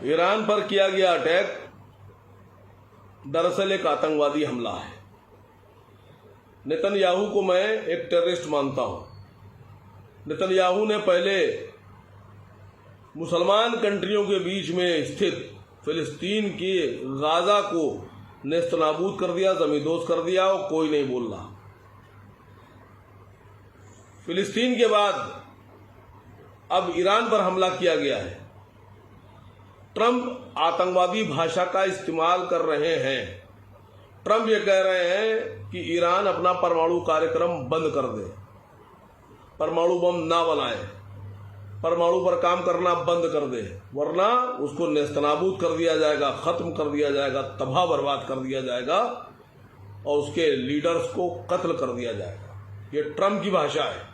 Iran पर किया गया अटैक दरअसल एक आतंकवादी हमला है। नेतन्याहू को मैं एक टेररिस्ट मानता हूं। नेतन्याहू ने पहले मुसलमान कंट्रियों के बीच में स्थित फिलिस्तीन के गाजा को नेस्तनाबूद कर दिया, जमींदोज कर दिया और कोई नहीं बोल रहा। फिलिस्तीन के बाद अब ईरान पर हमला किया गया है। ट्रंप आतंकवादी भाषा का इस्तेमाल कर रहे हैं। ट्रंप ये कह रहे हैं कि ईरान अपना परमाणु कार्यक्रम बंद कर दे, परमाणु बम ना बनाए, परमाणु पर काम करना बंद कर दे, वरना उसको नेस्तनाबूद कर दिया जाएगा, खत्म कर दिया जाएगा, तबाह बर्बाद कर दिया जाएगा और उसके लीडर्स को कत्ल कर दिया जाएगा। ये ट्रंप की भाषा है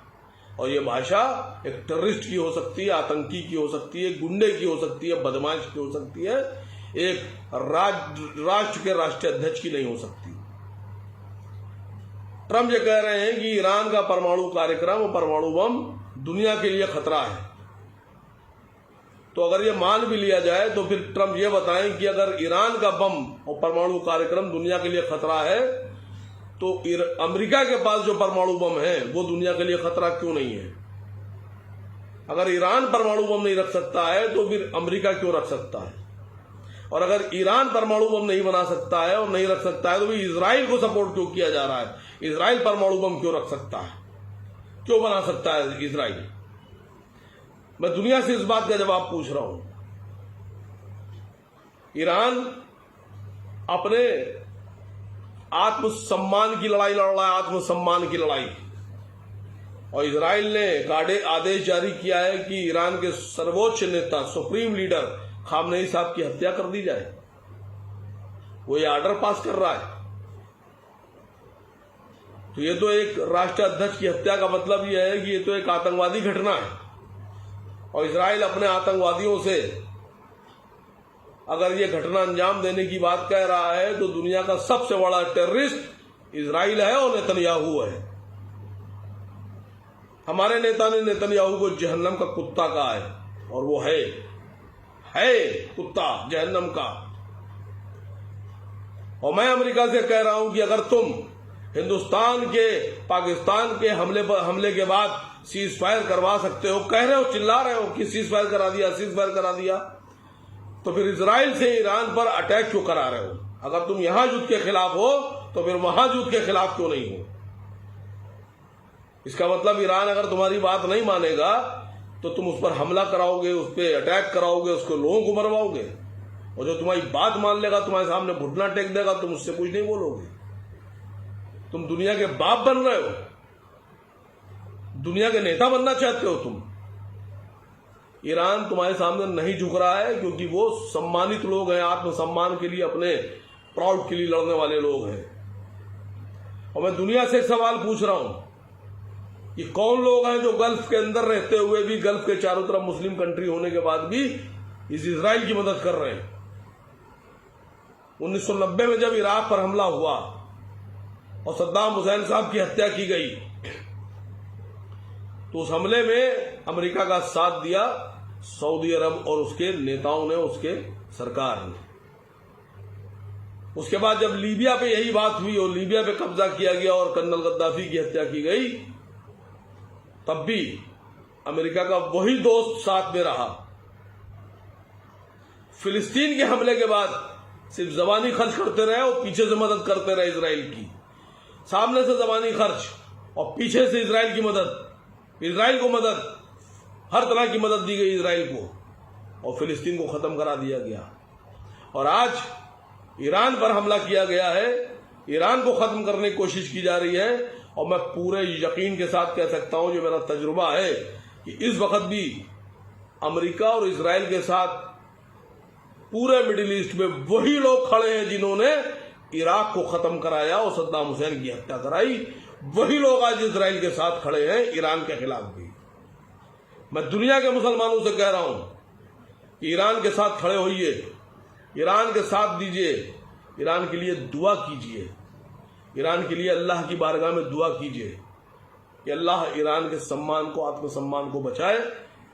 और ये भाषा एक टेररिस्ट की हो सकती है, आतंकी की हो सकती है, गुंडे की हो सकती है, बदमाश की हो सकती है, एक राष्ट्र के राष्ट्रीय अध्यक्ष की नहीं हो सकती। ट्रंप ये कह रहे हैं कि ईरान का परमाणु कार्यक्रम और परमाणु बम दुनिया के लिए खतरा है। तो अगर ये मान भी लिया जाए तो फिर ट्रंप ये बताएं कि अगर ईरान का बम और परमाणु कार्यक्रम दुनिया के लिए खतरा है तो अमेरिका के पास जो परमाणु बम है वो दुनिया के लिए खतरा क्यों नहीं है? अगर ईरान परमाणु बम नहीं रख सकता है तो फिर अमेरिका क्यों रख सकता है? और अगर ईरान परमाणु बम नहीं बना सकता है और नहीं रख सकता है तो भी इजराइल को सपोर्ट क्यों किया जा रहा है? इजराइल परमाणु बम क्यों रख सकता है, क्यों बना सकता है इजराइल? मैं दुनिया से इस बात का जवाब पूछ रहा हूं। ईरान अपने आत्मसम्मान की लड़ाई लड़ रहा है, आत्मसम्मान की लड़ाई। और इजराइल ने एक आदेश जारी किया है कि ईरान के सर्वोच्च नेता, सुप्रीम लीडर खामनेई साहब की हत्या कर दी जाए। वो ये ऑर्डर पास कर रहा है। तो ये तो एक राष्ट्र अध्यक्ष की हत्या का मतलब यह है कि ये तो एक आतंकवादी घटना है। और इजराइल अपने आतंकवादियों से अगर ये घटना अंजाम देने की बात कह रहा है तो दुनिया का सबसे बड़ा टेररिस्ट इजराइल है और नेतन्याहू है। हमारे नेता ने नेतन्याहू को जहन्नम का कुत्ता कहा है और वो है कुत्ता जहन्नम का। और मैं अमेरिका से कह रहा हूं कि अगर तुम हिंदुस्तान के पाकिस्तान के हमले के बाद सीज फायर करवा सकते हो, कह रहे हो, चिल्ला रहे हो कि सीज फायर करा दिया, तो फिर इजराइल से ईरान पर अटैक क्यों करा रहे हो? अगर तुम यहां युद्ध के खिलाफ हो तो फिर वहां युद्ध के खिलाफ क्यों नहीं हो? इसका मतलब ईरान अगर तुम्हारी बात नहीं मानेगा तो तुम उस पर हमला कराओगे, उस पर अटैक कराओगे, उसको लोगों को मरवाओगे। और जो तुम्हारी बात मान लेगा, तुम्हारे सामने घुटना टेक देगा, तुम उससे कुछ नहीं बोलोगे। तुम दुनिया के बाप बन रहे हो, दुनिया के नेता बनना चाहते हो तुम। ईरान तुम्हारे सामने नहीं झुक रहा है क्योंकि वो सम्मानित लोग हैं, आत्मसम्मान के लिए, अपने प्राउड के लिए लड़ने वाले लोग हैं। और मैं दुनिया से एक सवाल पूछ रहा हूं कि कौन लोग हैं जो गल्फ के अंदर रहते हुए भी, गल्फ के चारों तरफ मुस्लिम कंट्री होने के बाद भी इस इजराइल की मदद कर रहे हैं? 1990 में जब इराक पर हमला हुआ और सद्दाम हुसैन साहब की हत्या की गई तो उस हमले में अमेरिका का साथ दिया सऊदी अरब और उसके नेताओं ने, उसके सरकार ने। उसके बाद जब लीबिया पे यही बात हुई और लीबिया पे कब्जा किया गया और कर्नल गद्दाफी की हत्या की गई, तब भी अमेरिका का वही दोस्त साथ में रहा। फिलिस्तीन के हमले के बाद सिर्फ जबानी खर्च करते रहे और पीछे से मदद करते रहे इजराइल की। सामने से जबानी खर्च और पीछे से इजराइल की मदद, इजराइल को मदद, हर तरह की मदद दी गई इजराइल को और फिलिस्तीन को खत्म करा दिया गया। और आज ईरान पर हमला किया गया है, ईरान को खत्म करने की कोशिश की जा रही है। और मैं पूरे यकीन के साथ कह सकता हूं, जो मेरा तजुर्बा है, कि इस वक्त भी अमेरिका और इजराइल के साथ पूरे मिडिल ईस्ट में वही लोग खड़े हैं जिन्होंने इराक को खत्म कराया और सद्दाम हुसैन की हत्या कराई। वही लोग आज इजराइल के साथ खड़े हैं ईरान के खिलाफ भी। मैं दुनिया के मुसलमानों से कह रहा हूं कि ईरान के साथ खड़े होइए, ईरान के साथ दीजिए, ईरान के लिए दुआ कीजिए, ईरान के लिए अल्लाह की बारगाह में दुआ कीजिए कि अल्लाह ईरान के सम्मान को, आत्मसम्मान को बचाए,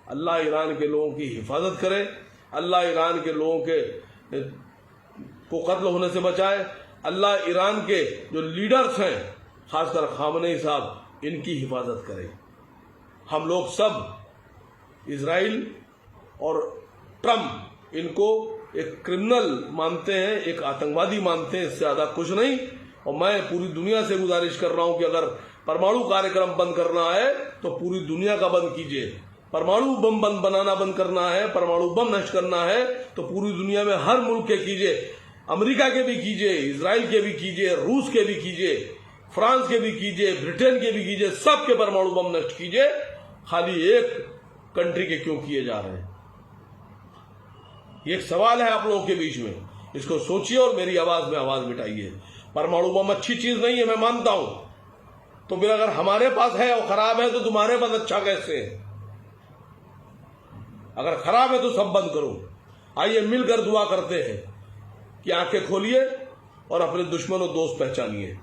अल्लाह ईरान के लोगों की हिफाजत करे, अल्लाह ईरान के लोगों के को कत्ल होने से बचाए। अल्लाह ईरान के जो लीडर्स हैं, खासकर खामनेई साहब, इनकी हिफाजत करे। हम लोग सब इजराइल और ट्रंप इनको एक क्रिमिनल मानते हैं, एक आतंकवादी मानते हैं, इससे ज्यादा कुछ नहीं। और मैं पूरी दुनिया से गुजारिश कर रहा हूं कि अगर परमाणु कार्यक्रम बंद करना है तो पूरी दुनिया का बंद कीजिए। परमाणु बम बनाना बंद करना है, परमाणु बम नष्ट करना है तो पूरी दुनिया में हर मुल्क के कीजिए, अमेरिका के भी कीजिए, इजराइल के भी कीजिए, रूस के भी कीजिए, फ्रांस के भी कीजिए, ब्रिटेन के भी कीजिए, सबके परमाणु बम नष्ट कीजिए। खाली एक कंट्री के क्यों किए जा रहे हैं? ये एक सवाल है आप लोगों के बीच में, इसको सोचिए और मेरी आवाज में आवाज मिटाइए। परमाणु बम अच्छी चीज नहीं है, मैं मानता हूं, तो फिर अगर हमारे पास है और खराब है तो तुम्हारे पास अच्छा कैसे है? अगर खराब है तो सब बंद करो। आइए मिलकर दुआ करते हैं कि आंखें खोलिए और अपने दुश्मन और दोस्त पहचानिए।